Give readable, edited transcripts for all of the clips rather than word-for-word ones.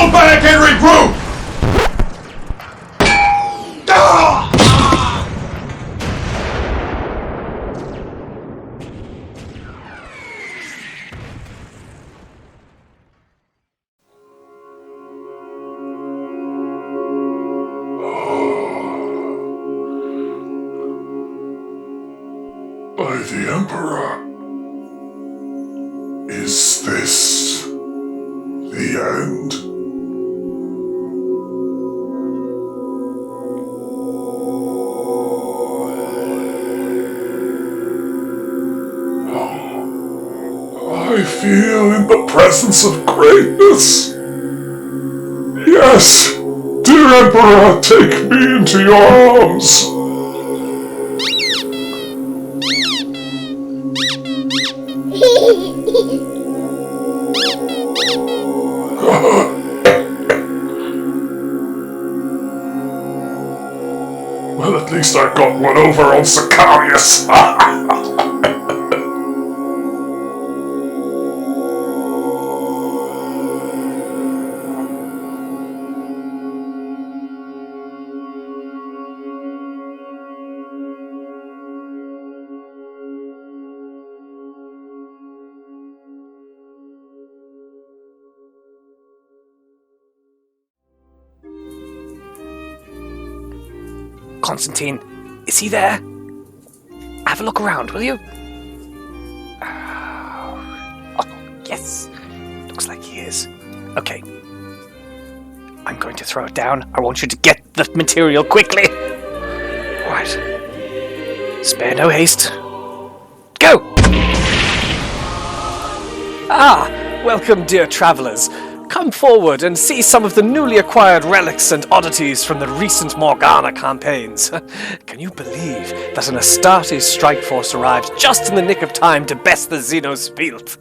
Fall back and regroup! By the Emperor. Is this the end? I feel in the presence of greatness. Yes, dear Emperor, take me into your arms. Well, at least I got one over on Sicarius. Constantine, is he there? Have a look around, will you? Oh, yes. Looks like he is. Okay. I'm going to throw it down. I want you to get the material quickly. Right. Spare no haste. Go! Ah, welcome, dear travellers. Come forward and see some of the newly acquired relics and oddities from the recent Morgana campaigns. Can you believe that an Astartes strike force arrived just in the nick of time to best the Xenos field?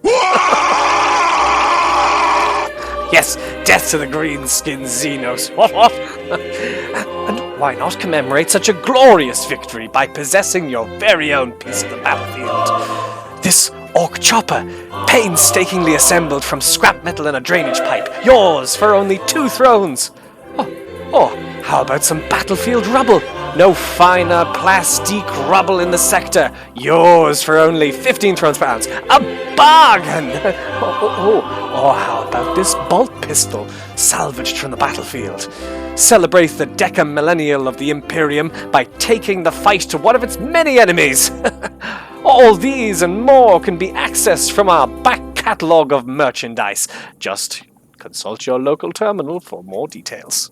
Yes, death to the green-skinned Xenos. What? And why not commemorate such a glorious victory by possessing your very own piece of the battlefield? This Orc chopper, painstakingly assembled from scrap metal and a drainage pipe. Yours for only 2 thrones. Oh, how about some battlefield rubble? No finer plastique rubble in the sector. Yours for only 15 thrones per ounce. A bargain! Or how about this bolt pistol, salvaged from the battlefield? Celebrate the decamillennial of the Imperium by taking the fight to one of its many enemies. All these and more can be accessed from our back catalogue of merchandise. Just consult your local terminal for more details.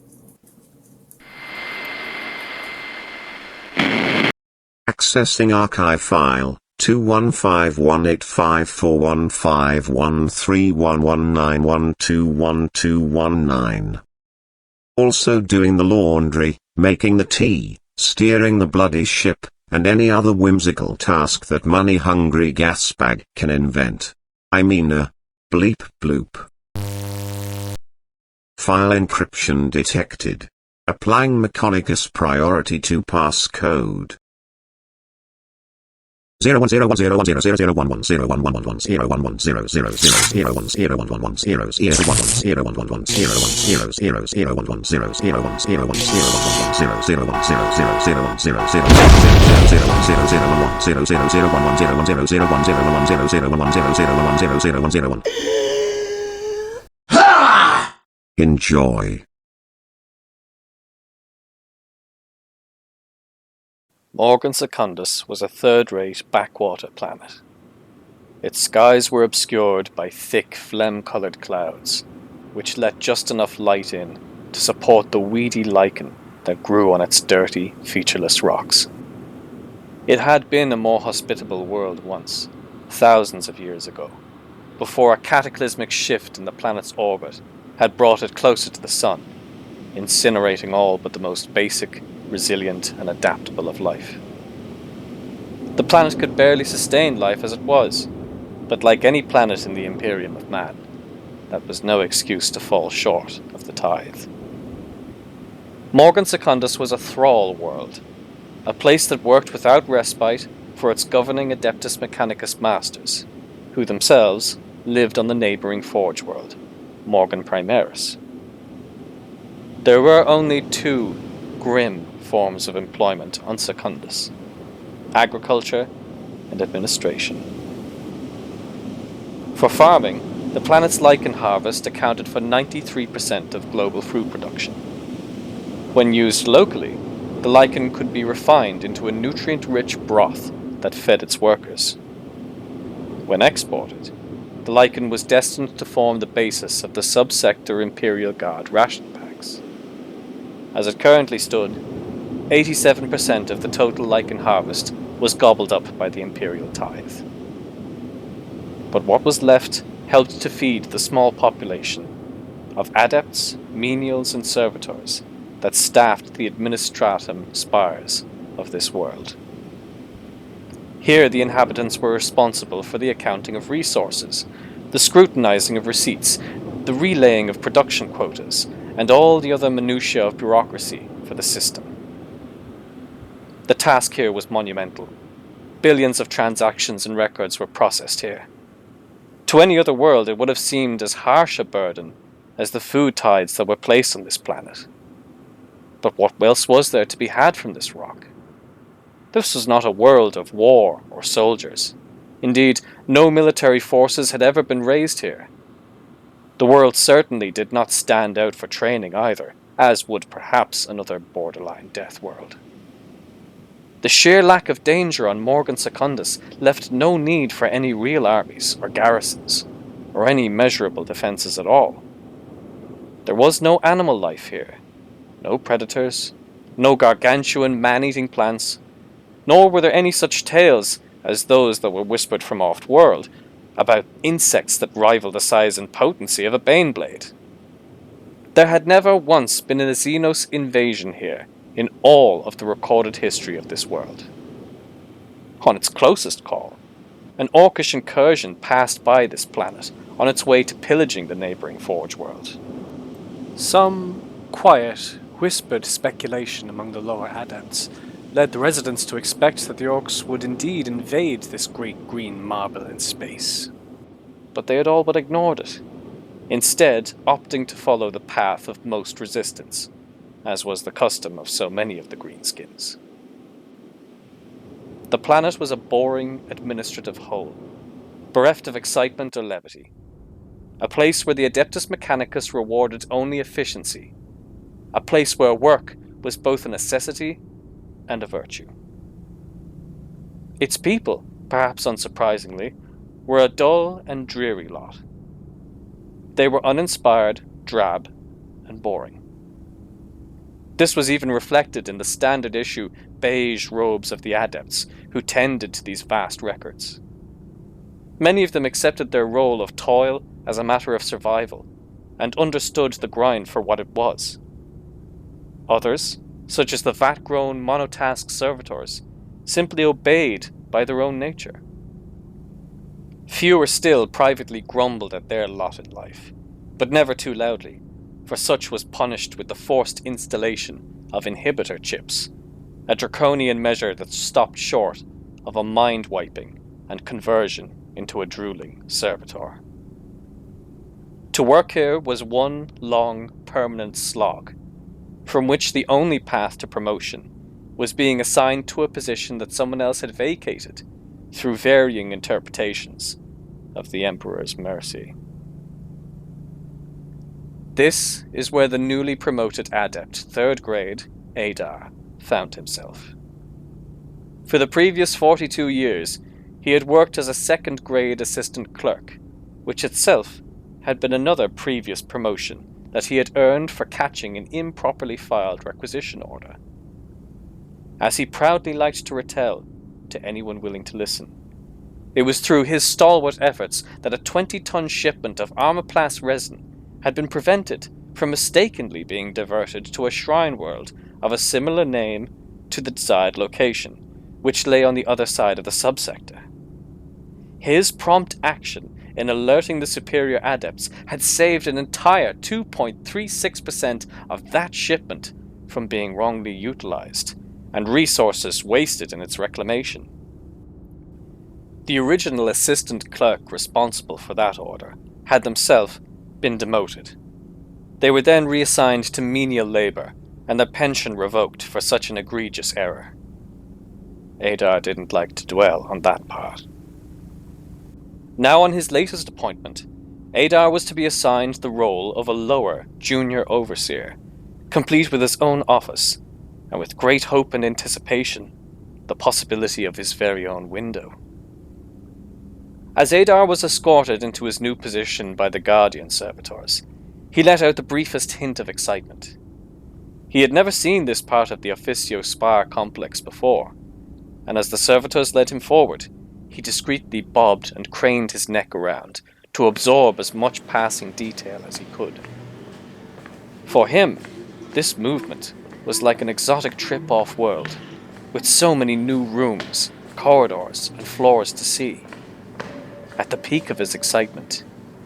Accessing archive file 2151854131191212119. Also doing the laundry, making the tea, steering the bloody ship, and any other whimsical task that money-hungry gasbag can invent. I mean bleep bloop. File encryption detected. Applying Mechanicus priority to passcode. 0101010101010101010101010101010101010101010101010101010101010101010101010101010101010101010101010101010101010101010101010101010101010101010101010101010101010101010101010101010101010. Morgan Secundus was a third-rate backwater planet. Its skies were obscured by thick, phlegm-coloured clouds, which let just enough light in to support the weedy lichen that grew on its dirty, featureless rocks. It had been a more hospitable world once, thousands of years ago, before a cataclysmic shift in the planet's orbit had brought it closer to the sun, incinerating all but the most basic, resilient and adaptable of life. The planet could barely sustain life as it was, but like any planet in the Imperium of man, that was no excuse to fall short of the tithe. Morgan Secundus was a thrall world, a place that worked without respite for its governing Adeptus Mechanicus masters, who themselves lived on the neighbouring Forge world, Morgan Primaris. There were only two grim forms of employment on Secundus: agriculture and administration. For farming, the planet's lichen harvest accounted for 93% of global fruit production. When used locally, the lichen could be refined into a nutrient-rich broth that fed its workers. When exported, the lichen was destined to form the basis of the subsector Imperial Guard ration packs. As it currently stood, 87% of the total lichen harvest was gobbled up by the Imperial tithe. But what was left helped to feed the small population of adepts, menials, and servitors that staffed the administratum spires of this world. Here the inhabitants were responsible for the accounting of resources, the scrutinizing of receipts, the relaying of production quotas, and all the other minutiae of bureaucracy for the system. The task here was monumental. Billions of transactions and records were processed here. To any other world it would have seemed as harsh a burden as the food tithes that were placed on this planet. But what else was there to be had from this rock? This was not a world of war or soldiers. Indeed, no military forces had ever been raised here. The world certainly did not stand out for training either, as would perhaps another borderline death world. The sheer lack of danger on Morgan Secundus left no need for any real armies or garrisons, or any measurable defences at all. There was no animal life here, no predators, no gargantuan man-eating plants, nor were there any such tales as those that were whispered from off-world about insects that rival the size and potency of a baneblade. There had never once been a Xenos invasion here in all of the recorded history of this world. On its closest call, an orcish incursion passed by this planet on its way to pillaging the neighbouring Forge world. Some quiet, whispered speculation among the lower adepts led the residents to expect that the orcs would indeed invade this great green marble in space. But they had all but ignored it, instead opting to follow the path of most resistance, as was the custom of so many of the greenskins. The planet was a boring administrative hole, bereft of excitement or levity. A place where the Adeptus Mechanicus rewarded only efficiency. A place where work was both a necessity and a virtue. Its people, perhaps unsurprisingly, were a dull and dreary lot. They were uninspired, drab, and boring. This was even reflected in the standard issue beige robes of the adepts who tended to these vast records. Many of them accepted their role of toil as a matter of survival, and understood the grind for what it was. Others, such as the vat-grown monotask servitors, simply obeyed by their own nature. Fewer still privately grumbled at their lot in life, but never too loudly, for such was punished with the forced installation of inhibitor chips, a draconian measure that stopped short of a mind-wiping and conversion into a drooling servitor. To work here was one long, permanent slog, from which the only path to promotion was being assigned to a position that someone else had vacated through varying interpretations of the Emperor's mercy. This is where the newly promoted adept, 3rd grade, Adar, found himself. For the previous 42 years, he had worked as a 2nd grade assistant clerk, which itself had been another previous promotion that he had earned for catching an improperly filed requisition order. As he proudly liked to retell to anyone willing to listen, it was through his stalwart efforts that a 20-ton shipment of armoplast resin had been prevented from mistakenly being diverted to a shrine world of a similar name to the desired location, which lay on the other side of the subsector. His prompt action in alerting the superior adepts had saved an entire 2.36% of that shipment from being wrongly utilized, and resources wasted in its reclamation. The original assistant clerk responsible for that order had themselves been demoted. They were then reassigned to menial labour, and their pension revoked for such an egregious error. Adar didn't like to dwell on that part. Now on his latest appointment, Adar was to be assigned the role of a lower, junior overseer, complete with his own office, and with great hope and anticipation, the possibility of his very own window. As Adar was escorted into his new position by the Guardian servitors, he let out the briefest hint of excitement. He had never seen this part of the Officio Spire complex before, and as the servitors led him forward, he discreetly bobbed and craned his neck around to absorb as much passing detail as he could. For him, this movement was like an exotic trip off-world, with so many new rooms, corridors, and floors to see. At the peak of his excitement,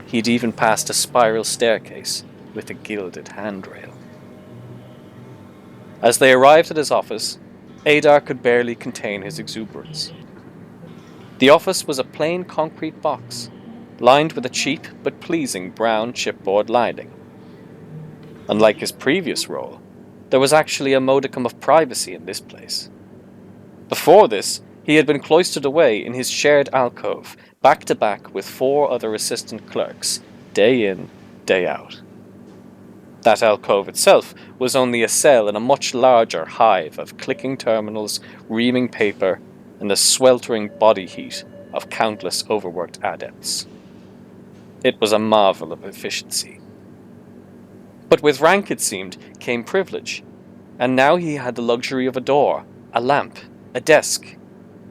he'd even passed a spiral staircase with a gilded handrail. As they arrived at his office, Adar could barely contain his exuberance. The office was a plain concrete box, lined with a cheap but pleasing brown chipboard lining. Unlike his previous role, there was actually a modicum of privacy in this place. Before this, he had been cloistered away in his shared alcove, back to back with 4 other assistant clerks, day in, day out. That alcove itself was only a cell in a much larger hive of clicking terminals, reaming paper, and the sweltering body heat of countless overworked adepts. It was a marvel of efficiency. But with rank, it seemed, came privilege, and now he had the luxury of a door, a lamp, a desk,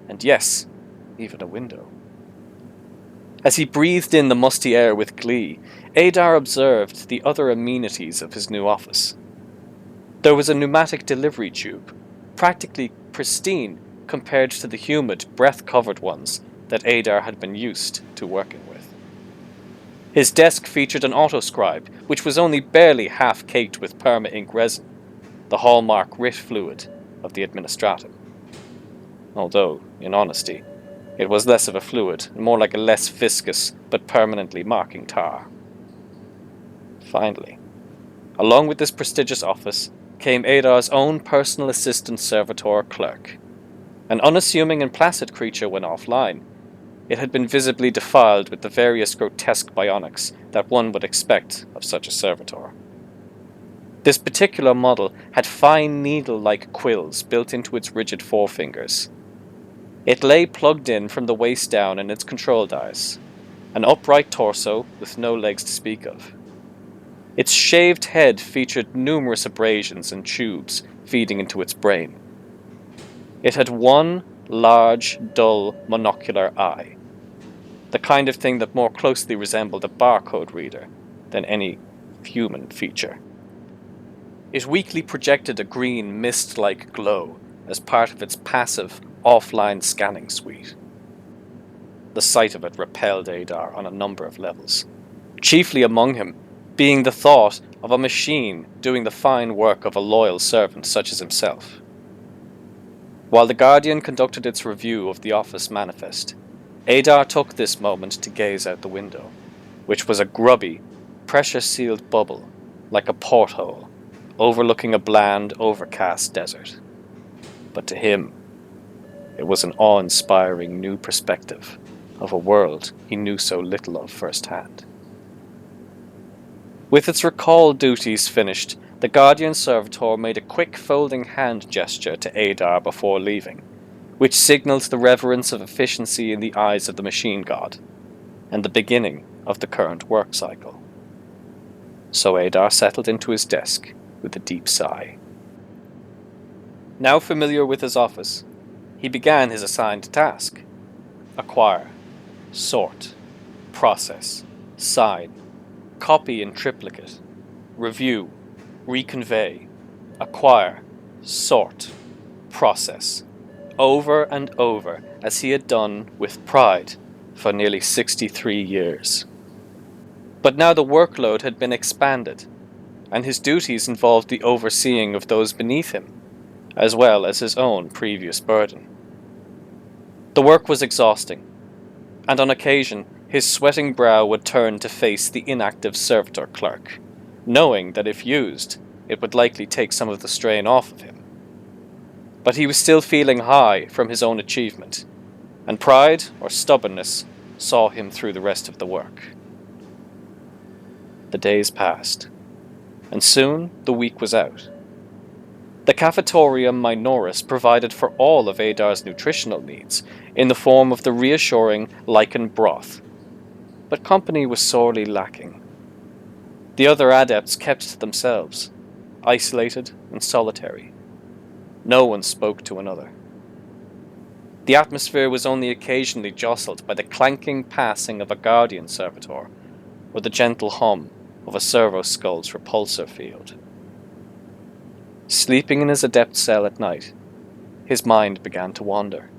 and yes, even a window. As he breathed in the musty air with glee, Adar observed the other amenities of his new office. There was a pneumatic delivery tube, practically pristine compared to the humid, breath-covered ones that Adar had been used to working with. His desk featured an autoscribe, which was only barely half-caked with perma-ink resin, the hallmark RIT fluid of the administratum. Although, in honesty, it was less of a fluid and more like a less viscous but permanently marking tar. Finally, along with this prestigious office, came Adar's own personal assistant servitor clerk. An unassuming and placid creature when offline, it had been visibly defiled with the various grotesque bionics that one would expect of such a servitor. This particular model had fine needle-like quills built into its rigid forefingers. It lay plugged in from the waist down in its control dice, an upright torso with no legs to speak of. Its shaved head featured numerous abrasions and tubes feeding into its brain. It had one large, dull, monocular eye, the kind of thing that more closely resembled a barcode reader than any human feature. It weakly projected a green mist-like glow as part of its passive, offline scanning suite. The sight of it repelled Adar on a number of levels, chiefly among him being the thought of a machine doing the fine work of a loyal servant such as himself. While the Guardian conducted its review of the office manifest, Adar took this moment to gaze out the window, which was a grubby, pressure-sealed bubble, like a porthole, overlooking a bland, overcast desert. But to him, it was an awe-inspiring new perspective of a world he knew so little of firsthand. With its recall duties finished, the Guardian servitor made a quick folding hand gesture to Adar before leaving, which signaled the reverence of efficiency in the eyes of the machine god, and the beginning of the current work cycle. So Adar settled into his desk with a deep sigh. Now familiar with his office, he began his assigned task: acquire, sort, process, sign, copy in triplicate, review, reconvey, acquire, sort, process, over and over as he had done with pride for nearly 63 years. But now the workload had been expanded, and his duties involved the overseeing of those beneath him, as well as his own previous burden. The work was exhausting, and on occasion his sweating brow would turn to face the inactive servitor clerk, knowing that if used, it would likely take some of the strain off of him. But he was still feeling high from his own achievement, and pride or stubbornness saw him through the rest of the work. The days passed, and soon the week was out. The Cafetorium Minoris provided for all of Adar's nutritional needs in the form of the reassuring lichen broth, but company was sorely lacking. The other adepts kept to themselves, isolated and solitary. No one spoke to another. The atmosphere was only occasionally jostled by the clanking passing of a guardian servitor, or the gentle hum of a servo skull's repulsor field. Sleeping in his adept cell at night, his mind began to wander.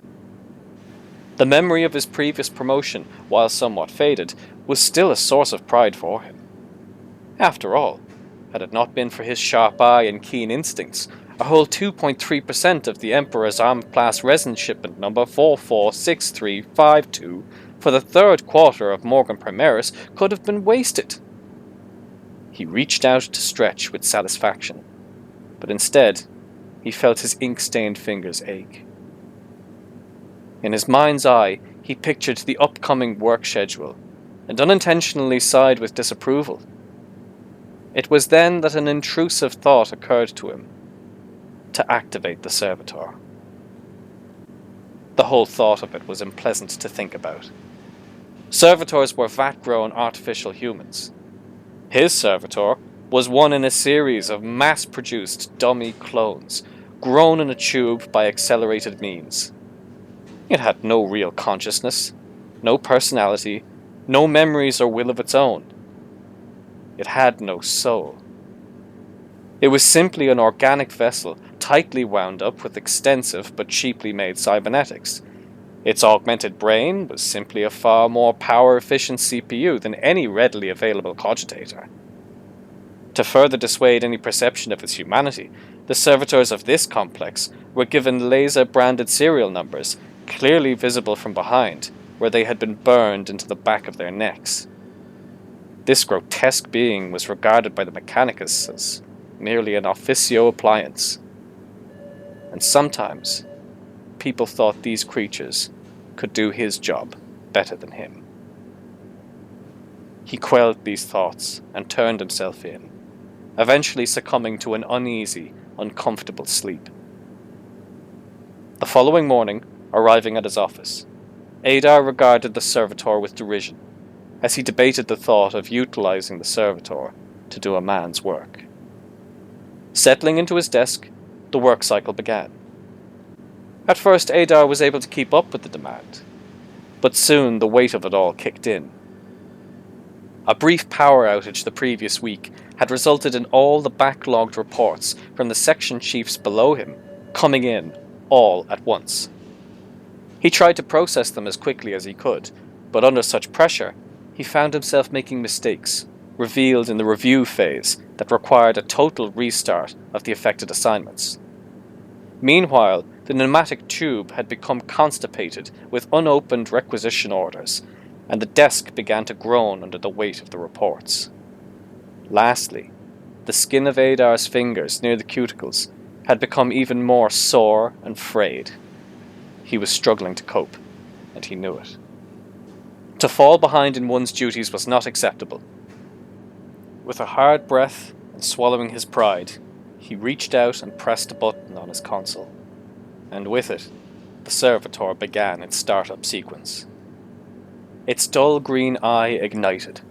The memory of his previous promotion, while somewhat faded, was still a source of pride for him. After all, had it not been for his sharp eye and keen instincts, a whole 2.3% of the Emperor's armed class resin shipment number 446352 for the third quarter of Morgan Primaris could have been wasted. He reached out to stretch with satisfaction, but instead he felt his ink-stained fingers ache. In his mind's eye, he pictured the upcoming work schedule, and unintentionally sighed with disapproval. It was then that an intrusive thought occurred to him: to activate the servitor. The whole thought of it was unpleasant to think about. Servitors were vat-grown artificial humans. His servitor was one in a series of mass-produced dummy clones, grown in a tube by accelerated means. It had no real consciousness, no personality, no memories or will of its own. It had no soul. It was simply an organic vessel, tightly wound up with extensive but cheaply made cybernetics. Its augmented brain was simply a far more power-efficient CPU than any readily available cogitator. To further dissuade any perception of its humanity, the servitors of this complex were given laser-branded serial numbers, clearly visible from behind, where they had been burned into the back of their necks. This grotesque being was regarded by the Mechanicus as merely an officio appliance. And sometimes, people thought these creatures could do his job better than him. He quelled these thoughts and turned himself in, eventually succumbing to an uneasy, uncomfortable sleep. The following morning, arriving at his office, Adar regarded the servitor with derision, as he debated the thought of utilizing the servitor to do a man's work. Settling into his desk, the work cycle began. At first, Adar was able to keep up with the demand, but soon the weight of it all kicked in. A brief power outage the previous week had resulted in all the backlogged reports from the section chiefs below him coming in all at once. He tried to process them as quickly as he could, but under such pressure, he found himself making mistakes, revealed in the review phase that required a total restart of the affected assignments. Meanwhile, the pneumatic tube had become constipated with unopened requisition orders, and the desk began to groan under the weight of the reports. Lastly, the skin of Adar's fingers near the cuticles had become even more sore and frayed. He was struggling to cope, and he knew it. To fall behind in one's duties was not acceptable. With a hard breath and swallowing his pride, he reached out and pressed a button on his console, and with it, the servitor began its startup sequence. Its dull green eye ignited,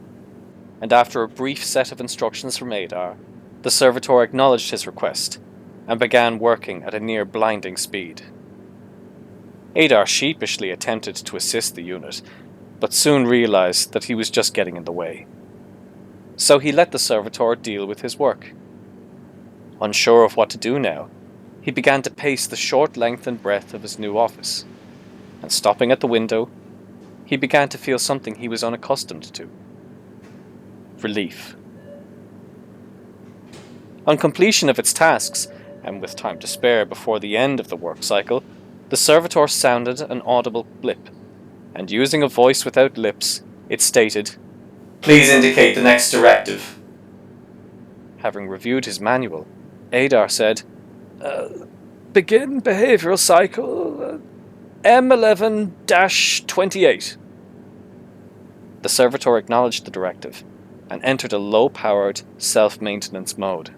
and after a brief set of instructions from Adar, the servitor acknowledged his request and began working at a near blinding speed. Adar sheepishly attempted to assist the unit, but soon realized that he was just getting in the way. So he let the servitor deal with his work. Unsure of what to do now, he began to pace the short length and breadth of his new office, and stopping at the window, he began to feel something he was unaccustomed to. Relief. On completion of its tasks, and with time to spare before the end of the work cycle, the servitor sounded an audible blip, and using a voice without lips, it stated, "Please indicate the next directive." having reviewed his manual, Adar said, "Begin behavioral cycle M11-28. The servitor acknowledged the directive and entered a low-powered, self-maintenance mode.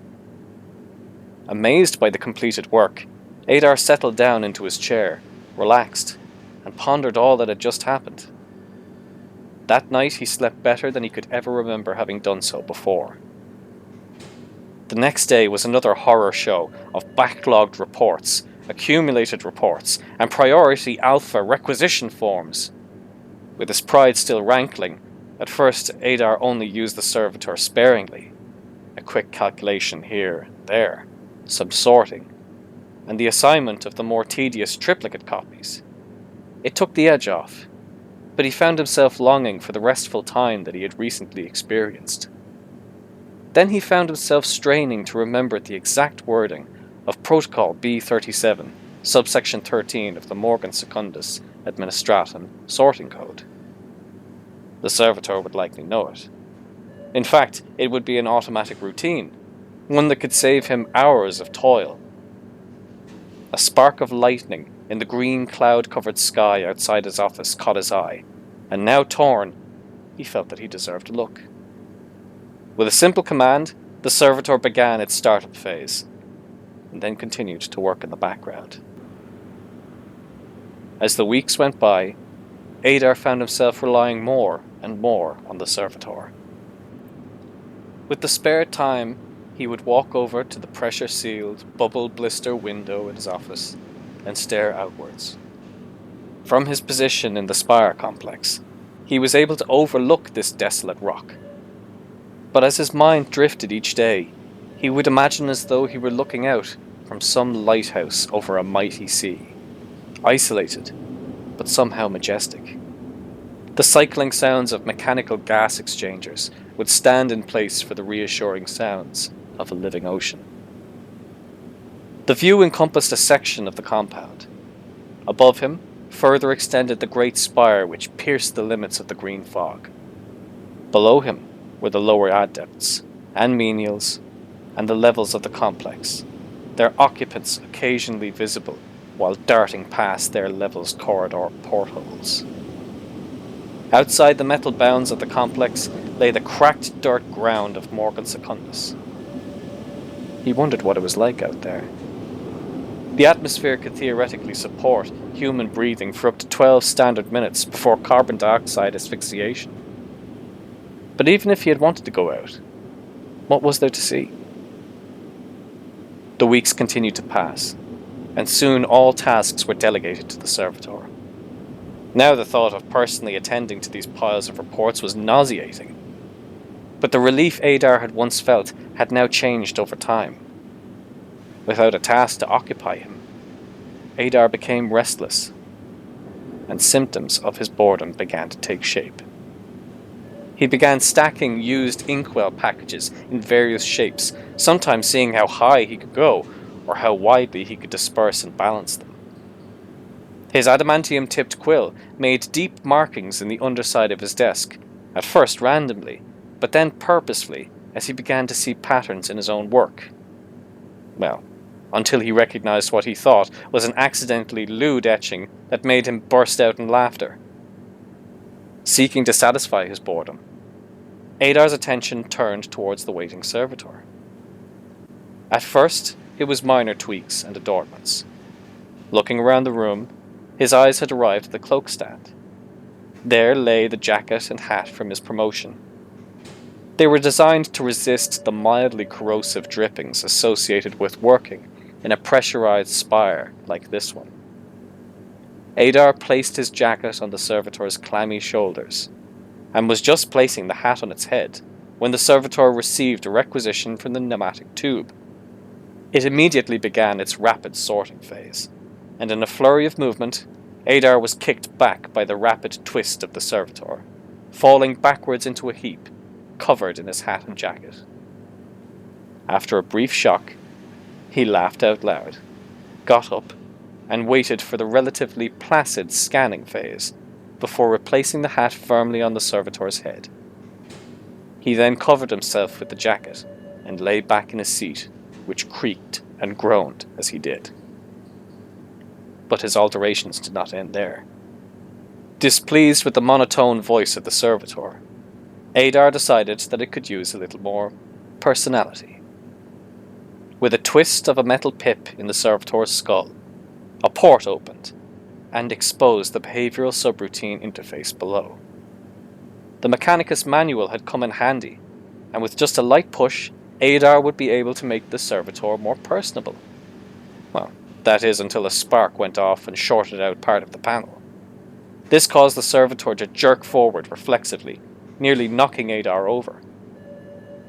Amazed by the completed work, Adar settled down into his chair, relaxed, and pondered all that had just happened. That night he slept better than he could ever remember having done so before. The next day was another horror show of backlogged reports, accumulated reports, and priority alpha requisition forms. With his pride still rankling, at first Adar only used the servitor sparingly. A quick calculation here and there, some sorting, and the assignment of the more tedious triplicate copies. It took the edge off, but he found himself longing for the restful time that he had recently experienced. Then he found himself straining to remember the exact wording of Protocol B37, subsection 13 of the Morgan Secundus Administratum sorting code. The servitor would likely know it. In fact, it would be an automatic routine, one that could save him hours of toil. A spark of lightning in the green cloud-covered sky outside his office caught his eye, and now torn, he felt that he deserved a look. With a simple command, the servitor began its startup phase, and then continued to work in the background. As the weeks went by, Adar found himself relying more and more on the servitor. With the spare time, he would walk over to the pressure-sealed, bubble-blister window in his office and stare outwards. From his position in the spire complex, he was able to overlook this desolate rock. But as his mind drifted each day, he would imagine as though he were looking out from some lighthouse over a mighty sea, isolated, but somehow majestic. The cycling sounds of mechanical gas exchangers would stand in place for the reassuring sounds of a living ocean. The view encompassed a section of the compound. Above him, further extended the great spire which pierced the limits of the green fog. Below him were the lower adepts, and menials, and the levels of the complex, their occupants occasionally visible while darting past their levels' corridor portholes. Outside the metal bounds of the complex lay the cracked dirt ground of Morgan Secundus. He wondered what it was like out there. The atmosphere could theoretically support human breathing for up to 12 standard minutes before carbon dioxide asphyxiation. But even if he had wanted to go out, what was there to see? The weeks continued to pass, and soon all tasks were delegated to the servitor. Now the thought of personally attending to these piles of reports was nauseating. But the relief Adar had once felt had now changed over time. Without a task to occupy him, Adar became restless, and symptoms of his boredom began to take shape. He began stacking used inkwell packages in various shapes, sometimes seeing how high he could go, or how widely he could disperse and balance them. His adamantium-tipped quill made deep markings in the underside of his desk, at first randomly, but then purposefully, as he began to see patterns in his own work. Well, until he recognized what he thought was an accidentally lewd etching that made him burst out in laughter. Seeking to satisfy his boredom, Adar's attention turned towards the waiting servitor. At first, it was minor tweaks and adornments. Looking around the room, his eyes had arrived at the cloak stand. There lay the jacket and hat from his promotion. They were designed to resist the mildly corrosive drippings associated with working in a pressurized spire like this one. Adar placed his jacket on the servitor's clammy shoulders, and was just placing the hat on its head when the servitor received a requisition from the pneumatic tube. It immediately began its rapid sorting phase, and in a flurry of movement, Adar was kicked back by the rapid twist of the servitor, falling backwards into a heap, covered in his hat and jacket. After a brief shock, he laughed out loud, got up, and waited for the relatively placid scanning phase before replacing the hat firmly on the servitor's head. He then covered himself with the jacket and lay back in his seat, which creaked and groaned as he did. But his alterations did not end there. Displeased with the monotone voice of the servitor, Adar decided that it could use a little more personality. With a twist of a metal pip in the servitor's skull, a port opened and exposed the behavioral subroutine interface below. The Mechanicus manual had come in handy, and with just a light push, Adar would be able to make the servitor more personable. Well, that is until a spark went off and shorted out part of the panel. This caused the servitor to jerk forward reflexively, nearly knocking Adar over.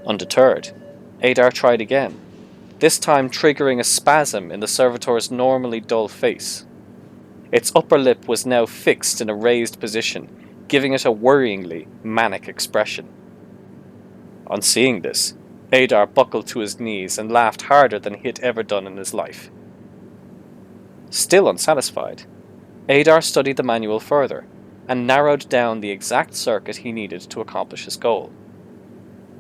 Undeterred, Adar tried again, this time triggering a spasm in the servitor's normally dull face. Its upper lip was now fixed in a raised position, giving it a worryingly manic expression. On seeing this, Adar buckled to his knees and laughed harder than he had ever done in his life. Still unsatisfied, Adar studied the manual further and narrowed down the exact circuit he needed to accomplish his goal.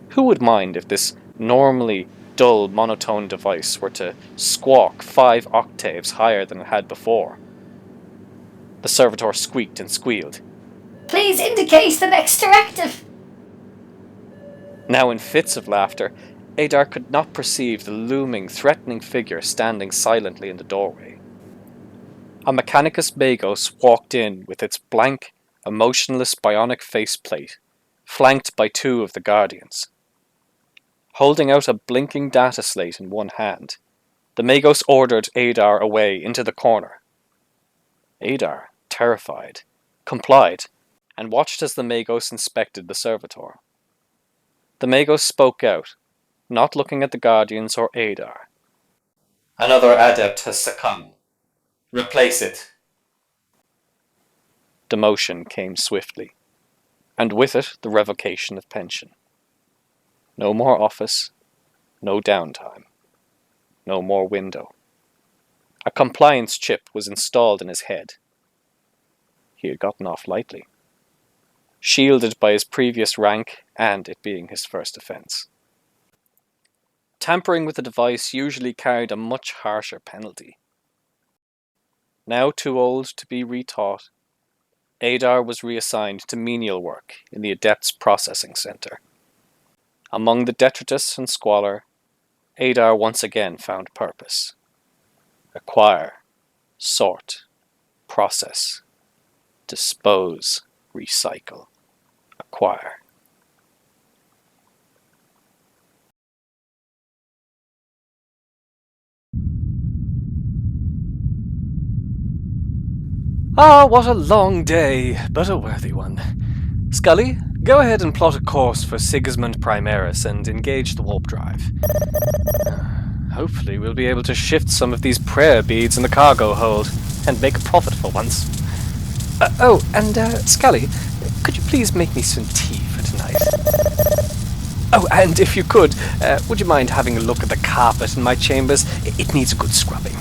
Who would mind if this normally dull monotone device were to squawk 5 octaves higher than it had before? The servitor squeaked and squealed. Please indicate the next directive. Now in fits of laughter, Adar could not perceive the looming, threatening figure standing silently in the doorway. A Mechanicus Magos walked in with its blank, emotionless bionic faceplate, flanked by 2 of the Guardians. Holding out a blinking data slate in one hand, the Magos ordered Adar away into the corner. Adar, terrified, complied, and watched as the Magos inspected the servitor. The Magos spoke out, not looking at the Guardians or Adar. Another adept has succumbed. Replace it. Demotion came swiftly, and with it the revocation of pension. No more office, no downtime, no more window. A compliance chip was installed in his head. He had gotten off lightly, shielded by his previous rank and it being his first offence. Tampering with the device usually carried a much harsher penalty. Now too old to be retaught, Adar was reassigned to menial work in the Adepts Processing Center. Among the detritus and squalor, Adar once again found purpose. Acquire, sort, process, dispose, recycle, acquire. Ah, what a long day, but a worthy one. Scully, go ahead and plot a course for Sigismund Primaris and engage the warp drive. Hopefully we'll be able to shift some of these prayer beads in the cargo hold and make a profit for once. Scully, could you please make me some tea for tonight? Oh, and if you could, would you mind having a look at the carpet in my chambers? It needs a good scrubbing.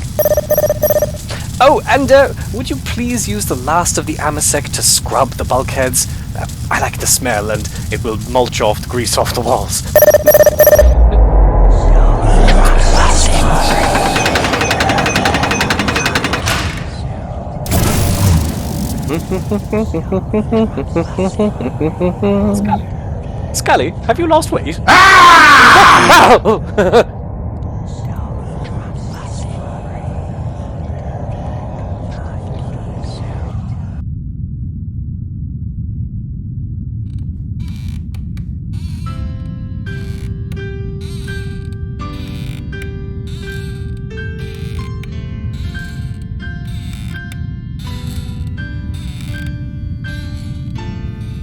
Oh, and would you please use the last of the amasec to scrub the bulkheads? I like the smell, and it will mulch off the grease off the walls. Scully, have you lost weight? Ah!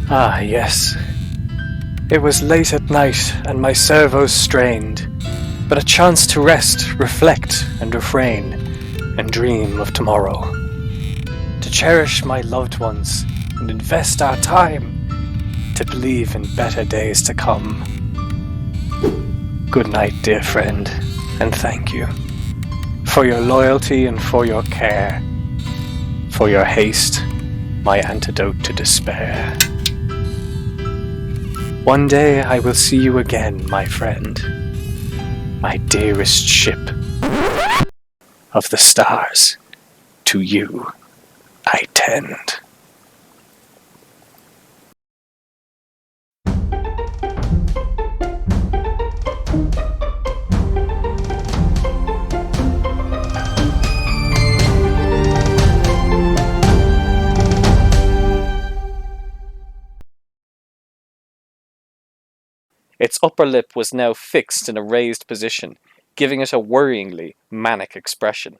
Ah, yes. It was late at night, and my servos strained, but a chance to rest, reflect, and refrain, and dream of tomorrow. To cherish my loved ones, and invest our time, to believe in better days to come. Good night, dear friend, and thank you, for your loyalty and for your care, for your haste, my antidote to despair. One day I will see you again, my friend, My dearest ship of the stars, to you I tend. Its upper lip was now fixed in a raised position, giving it a worryingly manic expression.